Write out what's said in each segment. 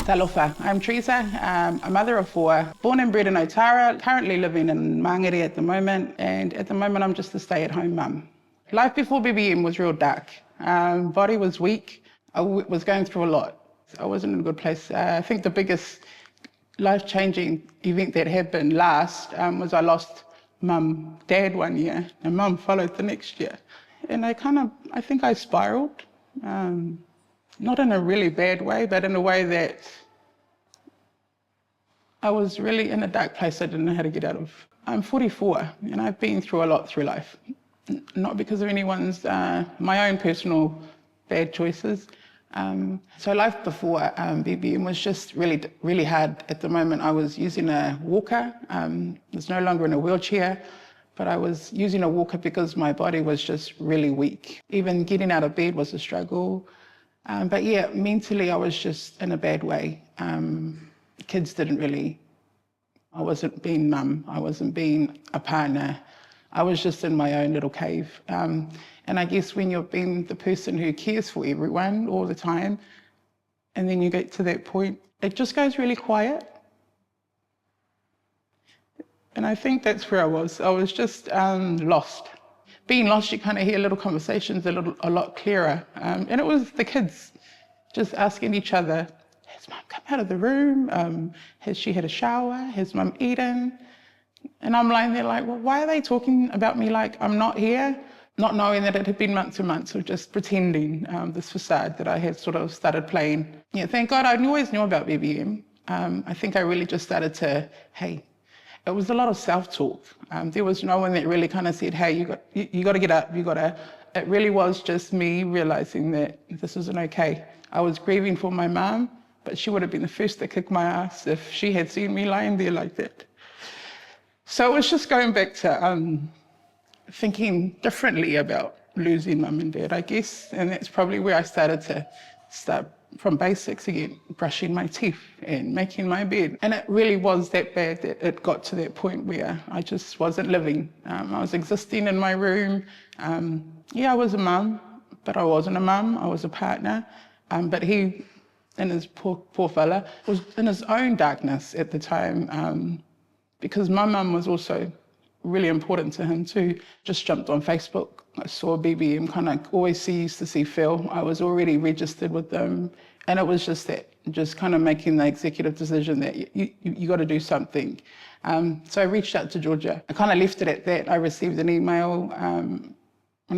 Alova. I'm Theresa, a mother of four, born and bred in Otara, currently living in Mangere at the moment, and at the moment I'm just a stay-at-home mum. Life before BBM was real dark. Body was weak, I was going through a lot. I wasn't in a good place. I think the biggest life-changing event that happened last was I lost dad one year, and mum followed the next year. And I think I spiraled. Not in a really bad way, but in a way that I was really in a dark place I didn't know how to get out of. I'm 44 and I've been through a lot through life. Not because of anyone's, my own personal bad choices. So life before BBM was just really hard. At the moment I was using a walker. I was no longer in a wheelchair, but I was using a walker because my body was just really weak. Even getting out of bed was a struggle. But yeah, mentally I was just in a bad way. Kids I wasn't being mum, I wasn't being a partner. I was just in my own little cave. And I guess when you've been the person who cares for everyone all the time, and then you get to that point, it just goes really quiet. And I think that's where I was. I was just lost. Being lost, you kind of hear little conversations a lot clearer. And it was the kids just asking each other, has mum come out of the room? Has she had a shower? Has mum eaten? And I'm lying there like, well, why are they talking about me like I'm not here? Not knowing that it had been months and months of just pretending this facade that I had sort of started playing. Yeah, thank God I always knew about BBM. I think I really just started to, it was a lot of self-talk. There was no one that really kind of said, hey, you got to get up, it really was just me realizing that this isn't okay. I was grieving for my mum, but she would have been the first to kick my ass if she had seen me lying there like that. So it was just going back to thinking differently about losing mum and dad, I guess. And that's probably where I started to start from basics again, brushing my teeth and making my bed. And it really was that bad that it got to that point where I just wasn't living. I was existing in my room. I was a mum, but I wasn't a mum, I was a partner. But he, and his poor fella, was in his own darkness at the time, because my mum was also really important to him too. Just jumped on Facebook. I saw BBM, always used to see Phil. I was already registered with them. And it was just kind of making the executive decision that you got to do something. So I reached out to Georgia. I kind of left it at that. I received an email, and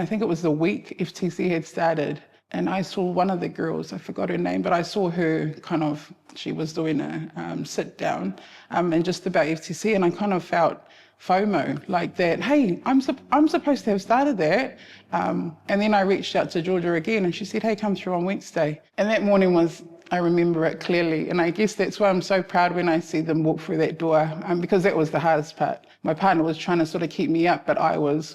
I think it was the week FTC had started. And I saw one of the girls, I forgot her name, but I saw her she was doing a sit down and just about FTC, and I kind of felt FOMO, like that, hey, I'm supposed to have started that. And then I reached out to Georgia again and she said, hey, come through on Wednesday. And that morning I remember it clearly. And I guess that's why I'm so proud when I see them walk through that door, because that was the hardest part. My partner was trying to sort of keep me up, but I was,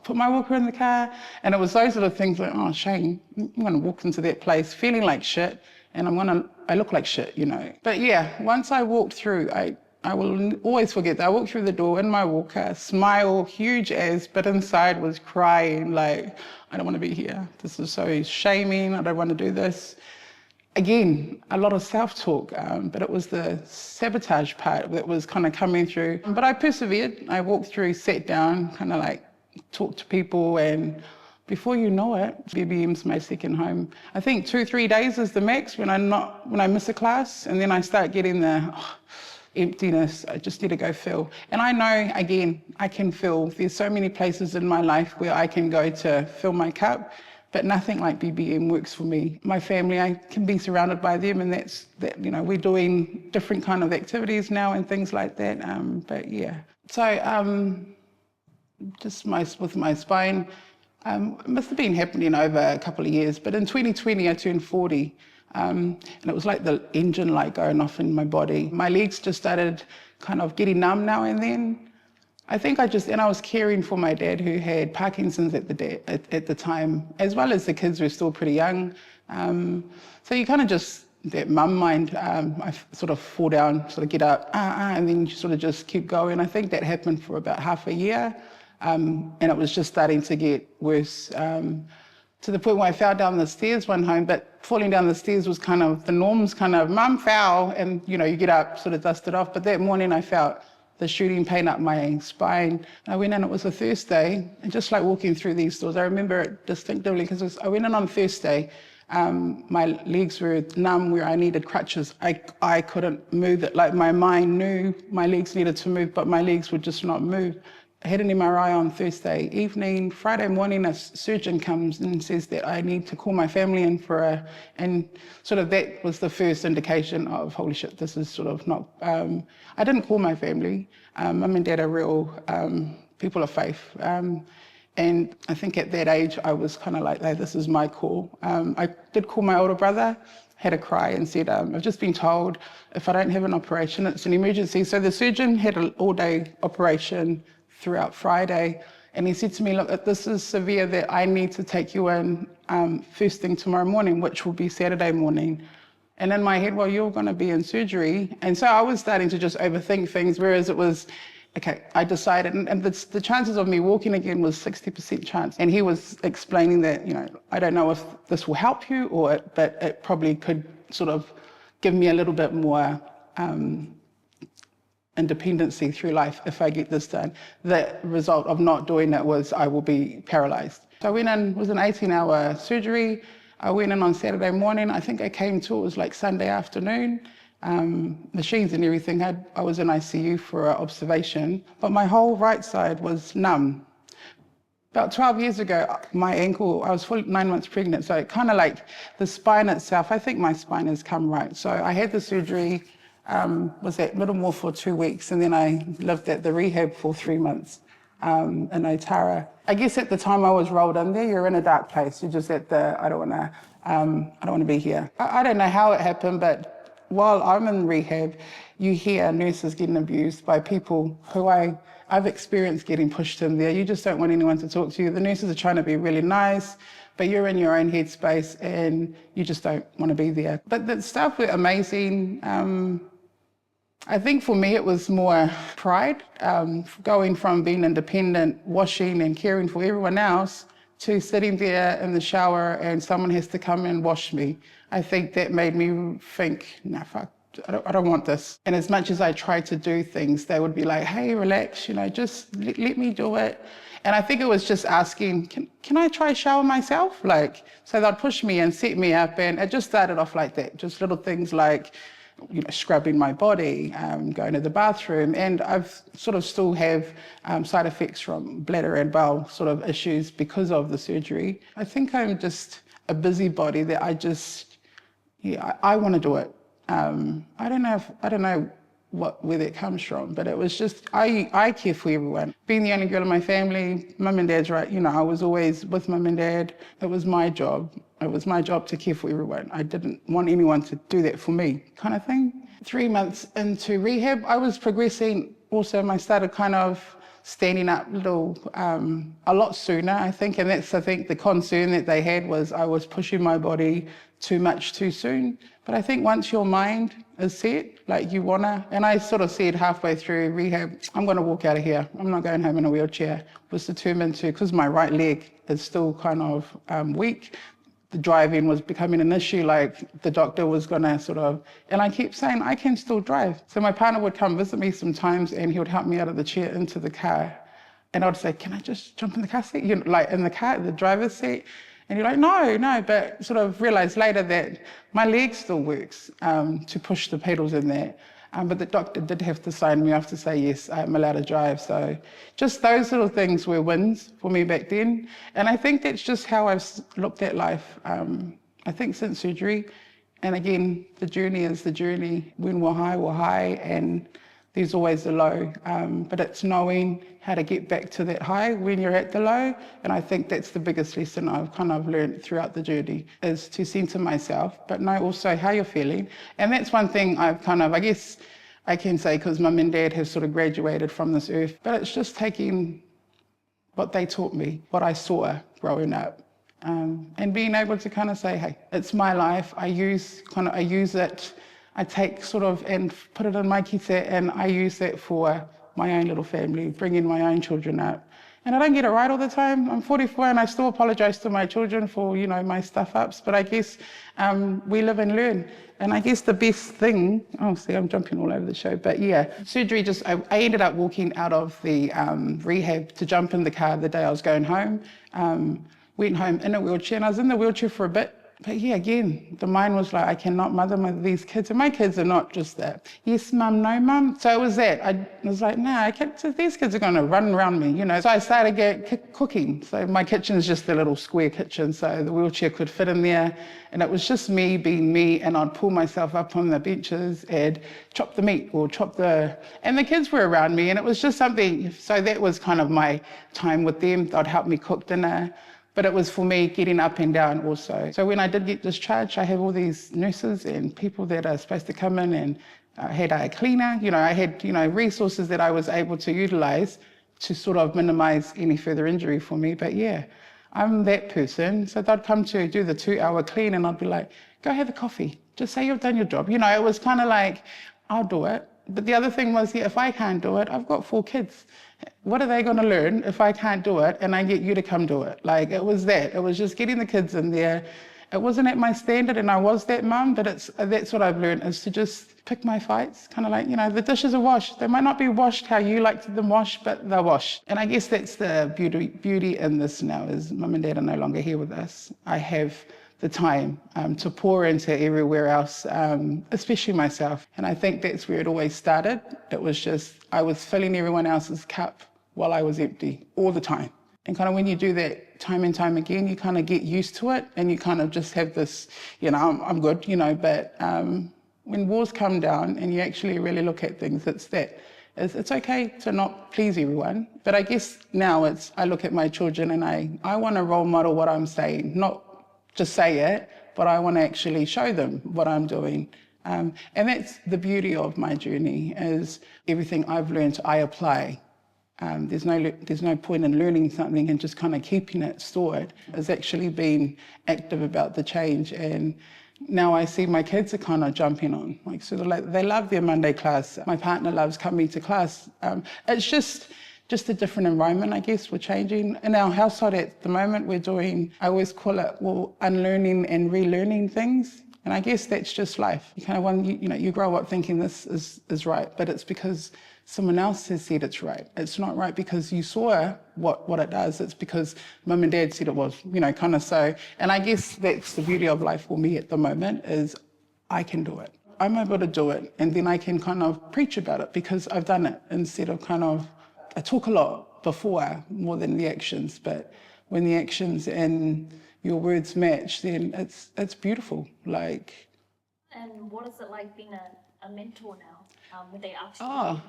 put my walker in the car. And it was those little things like, oh, Shane, I'm going to walk into that place feeling like shit, and I look like shit, But yeah, once I walked through, I will always forget that. I walked through the door in my walker, smile, huge as, but inside was crying like, I don't want to be here. This is so shaming. I don't want to do this. Again, a lot of self-talk, but it was the sabotage part that was kind of coming through. But I persevered. I walked through, sat down, kind of like talked to people, and before you know it, BBM's my second home. I think 2-3 days is the max when I miss a class, and then I start getting the emptiness. I just need to go fill. And I know, again, I can fill. There's so many places in my life where I can go to fill my cup, but nothing like BBM works for me. My family, I can be surrounded by them, and that's we're doing different kind of activities now and things like that. But yeah, so just with my spine, it must have been happening over a couple of years. But in 2020, I turned 40. And it was like the engine light going off in my body. My legs just started kind of getting numb now and then. I was caring for my dad who had Parkinson's at the time, as well as the kids were still pretty young. So you kind of just, that mum mind, I sort of fall down, sort of get up, and then you sort of just keep going. I think that happened for about half a year. And it was just starting to get worse. to the point where I fell down the stairs one home, but falling down the stairs was kind of the norms, kind of, Mum fell, and you get up, sort of dust it off. But that morning I felt the shooting pain up my spine. I went in, it was a Thursday, and just like walking through these doors, I remember it distinctively because I went in on Thursday. My legs were numb where I needed crutches. I couldn't move it. Like my mind knew my legs needed to move, but my legs would just not move. I had an MRI on Thursday evening. Friday morning, a surgeon comes and says that I need to call my family in and sort of that was the first indication of, holy shit, this is sort of not, I didn't call my family. Mum and Dad are real people of faith. And I think at that age, I was kind of like, hey, this is my call. I did call my older brother, had a cry and said, I've just been told if I don't have an operation, it's an emergency. So the surgeon had an all-day operation throughout Friday. And he said to me, look, this is severe that I need to take you in first thing tomorrow morning, which will be Saturday morning. And in my head, well, you're going to be in surgery. And so I was starting to just overthink things, whereas it was, okay, I decided, and the chances of me walking again was 60% chance. And he was explaining that, I don't know if this will help you, but it probably could sort of give me a little bit more independency through life if I get this done. The result of not doing it was I will be paralyzed. So I went in, it was an 18-hour surgery. I went in on Saturday morning. I think I came to, it was like Sunday afternoon. Machines and everything. I was in ICU for observation, but my whole right side was numb. About 12 years ago, my ankle, I was 9 months pregnant, so it kind of like the spine itself, I think my spine has come right. So I had the surgery, was at Middlemore for 2 weeks, and then I lived at the rehab for 3 months in Otara. I guess at the time I was rolled in there, you're in a dark place. You're just at the, I don't want to be here. I don't know how it happened, but while I'm in rehab, you hear nurses getting abused by people who I've experienced getting pushed in there. You just don't want anyone to talk to you. The nurses are trying to be really nice, but you're in your own headspace and you just don't want to be there. But the staff were amazing. I think for me it was more pride, going from being independent, washing and caring for everyone else, to sitting there in the shower and someone has to come and wash me. I think that made me think, no, fuck, I don't want this. And as much as I tried to do things, they would be like, hey, relax, just let me do it. And I think it was just asking, can I try shower myself? So they'd push me and set me up, and it just started off like that. Just little things like, scrubbing my body, going to the bathroom, and I've sort of still have side effects from bladder and bowel sort of issues because of the surgery. I think I'm just a busybody that I want to do it. I don't know where that comes from, but it was just, I care for everyone. Being the only girl in my family, Mum and Dad's right, I was always with Mum and Dad. It was my job. It was my job to care for everyone. I didn't want anyone to do that for me, kind of thing. 3 months into rehab, I was progressing also. I started kind of standing up a lot sooner, I think, and that's, I think, the concern that they had was I was pushing my body too much too soon. But I think once your mind is set, you wanna, and I sort of said halfway through rehab, I'm gonna walk out of here. I'm not going home in a wheelchair. Was determined to, because my right leg is still kind of weak. The driving was becoming an issue, the doctor was gonna and I kept saying, I can still drive. So my partner would come visit me sometimes and he would help me out of the chair into the car. And I'd say, can I just jump in the car seat? In the car, the driver's seat. And you're like, no, but sort of realized later that my leg still works to push the pedals in there. But the doctor did have to sign me off to say, yes, I'm allowed to drive. So just those little things were wins for me back then. And I think that's just how I've looked at life. I think since surgery, and again, the journey is the journey. When we're high, and there's always a low. But it's knowing how to get back to that high when you're at the low. And I think that's the biggest lesson I've kind of learned throughout the journey, is to center myself, but know also how you're feeling. And that's one thing I've kind of, I guess I can say, because Mum and Dad have sort of graduated from this earth, but it's just taking what they taught me, what I saw growing up, and being able to kind of say, hey, it's my life. I use it. I take and put it in my kite, and I use that for my own little family, bringing my own children up. And I don't get it right all the time. I'm 44 and I still apologize to my children for, my stuff ups. But I guess we live and learn. And I guess the best thing, see, I'm jumping all over the show. But yeah, surgery I ended up walking out of the rehab to jump in the car the day I was going home. Went home in a wheelchair, and I was in the wheelchair for a bit. But yeah, again, the mind was like, I cannot mother these kids. And my kids are not just that. Yes, mum, no, mum. So it was that. I was like, nah, so these kids are going to run around me, So I started cooking. So my kitchen is just a little square kitchen, so the wheelchair could fit in there. And it was just me being me, and I'd pull myself up on the benches and chop the meat or and the kids were around me, and it was just something. So that was kind of my time with them. They'd help me cook dinner. But it was for me getting up and down also. So when I did get discharged, I have all these nurses and people that are supposed to come in, and I had a cleaner. I had, resources that I was able to utilize to sort of minimize any further injury for me. But yeah, I'm that person. So they'd come to do the 2-hour clean, and I'd be like, go have a coffee. Just say you've done your job. It was kind of like, I'll do it. But the other thing was, if I can't do it, I've got 4 kids. What are they going to learn if I can't do it and I get you to come do it? Like, it was that. It was just getting the kids in there. It wasn't at my standard, and I was that mum, but that's what I've learned, is to just pick my fights. Kind of like, the dishes are washed. They might not be washed how you like them washed, but they're washed. And I guess that's the beauty in this now, is mum and dad are no longer here with us. I have the time to pour into everywhere else, especially myself. And I think that's where it always started. It was just, I was filling everyone else's cup while I was empty all the time. And kind of when you do that time and time again, you kind of get used to it, and you kind of just have this, I'm good, but when walls come down and you actually really look at things, it's okay to not please everyone. But I guess now I look at my children and I want to role model what I'm saying, not just say it, but I want to actually show them what I'm doing. And that's the beauty of my journey, is everything I've learned, I apply. There's no point in learning something and just kind of keeping it stored. It's actually being active about the change. And now I see my kids are kind of jumping on. Like, sort of like, they love their Monday class. My partner loves coming to class. It's just a different environment, I guess. We're changing. In our household at the moment, we're doing, I always call it, unlearning and relearning things. And I guess that's just life. You kind of you grow up thinking this is right, but it's because someone else has said it's right. It's not right because you saw what it does. It's because mum and dad said it was, kind of so. And I guess that's the beauty of life for me at the moment, is I can do it. I'm able to do it, and then I can kind of preach about it because I've done it, instead of I talk a lot before more than the actions, but when the actions and your words match, then it's beautiful. Like. And what is it like being a mentor now? When they ask you, how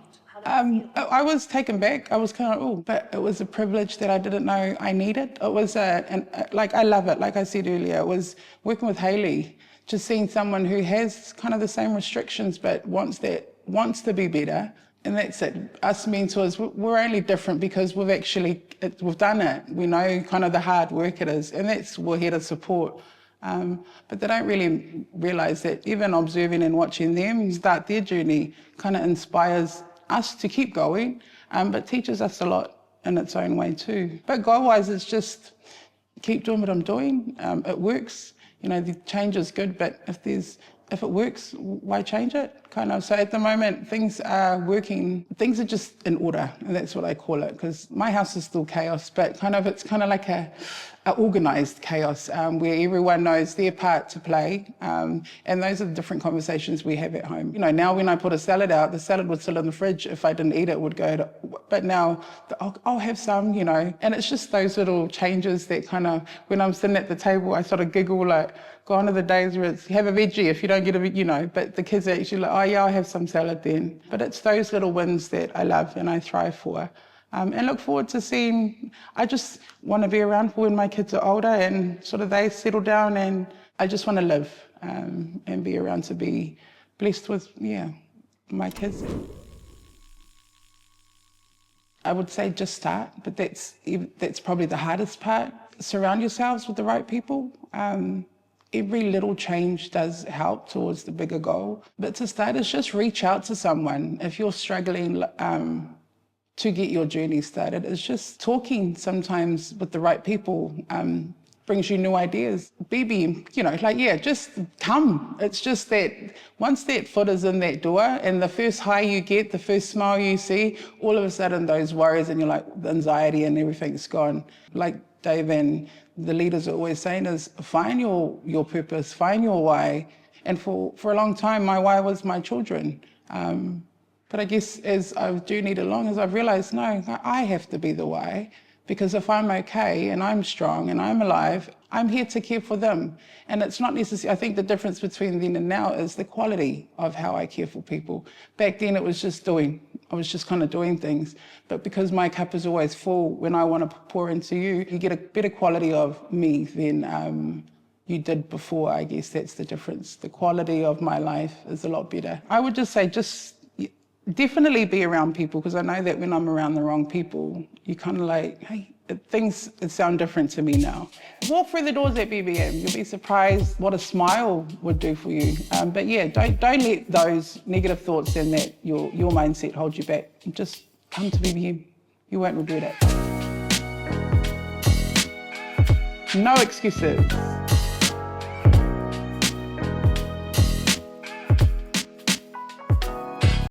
do you feel? I was taken back. I was kind of, but it was a privilege that I didn't know I needed. It was I love it. Like I said earlier, it was working with Hayley, just seeing someone who has kind of the same restrictions but wants to be better. And that's it. Us mentors, we're only different because we've done it. We know kind of the hard work it is, and we're here to support. But they don't really realise that even observing and watching them start their journey kind of inspires us to keep going, but teaches us a lot in its own way too. But goal-wise, it's just keep doing what I'm doing. It works. The change is good, but if it works, why change it? Kind of. So at the moment, things are working. Things are just in order, and that's what I call it, because my house is still chaos, but it's kind of like a organised chaos where everyone knows their part to play, and those are the different conversations we have at home. Now when I put a salad out, the salad would sit in the fridge. If I didn't eat it, it would go to, but now I'll have some, and it's just those little changes that kind of, when I'm sitting at the table, I sort of giggle, like, gone are the days where it's have a veggie if you don't get a, but the kids are actually like, oh yeah, I'll have some salad then. But it's those little wins that I love and I thrive for. And look forward to seeing, I just want to be around for when my kids are older and sort of they settle down, and I just want to live and be around to be blessed with, my kids. I would say just start, but that's probably the hardest part. Surround yourselves with the right people. Every little change does help towards the bigger goal. But to start is just reach out to someone. If you're struggling, to get your journey started is just talking sometimes with the right people. Brings you new ideas. BB, just come. It's just that once that foot is in that door and the first high you get, the first smile you see, all of a sudden those worries and the anxiety and everything's gone. Like Dave and the leaders are always saying is find your purpose, find your why. And for a long time, my why was my children. But I guess as I've journeyed along, as I've realized, no, I have to be the why. Because if I'm okay and I'm strong and I'm alive, I'm here to care for them. And it's not necessarily, I think the difference between then and now is the quality of how I care for people. Back then it was just doing. I was just kind of doing things. But because my cup is always full, when I want to pour into you, you get a better quality of me than you did before. I guess that's the difference. The quality of my life is a lot better. I would just say definitely be around people, because I know that when I'm around the wrong people, you kind of like, hey, things sound different to me now. Walk through the doors at BBM. You'll be surprised what a smile would do for you. But yeah, don't let those negative thoughts and that your mindset hold you back. Just come to BBM. You won't regret it. No excuses.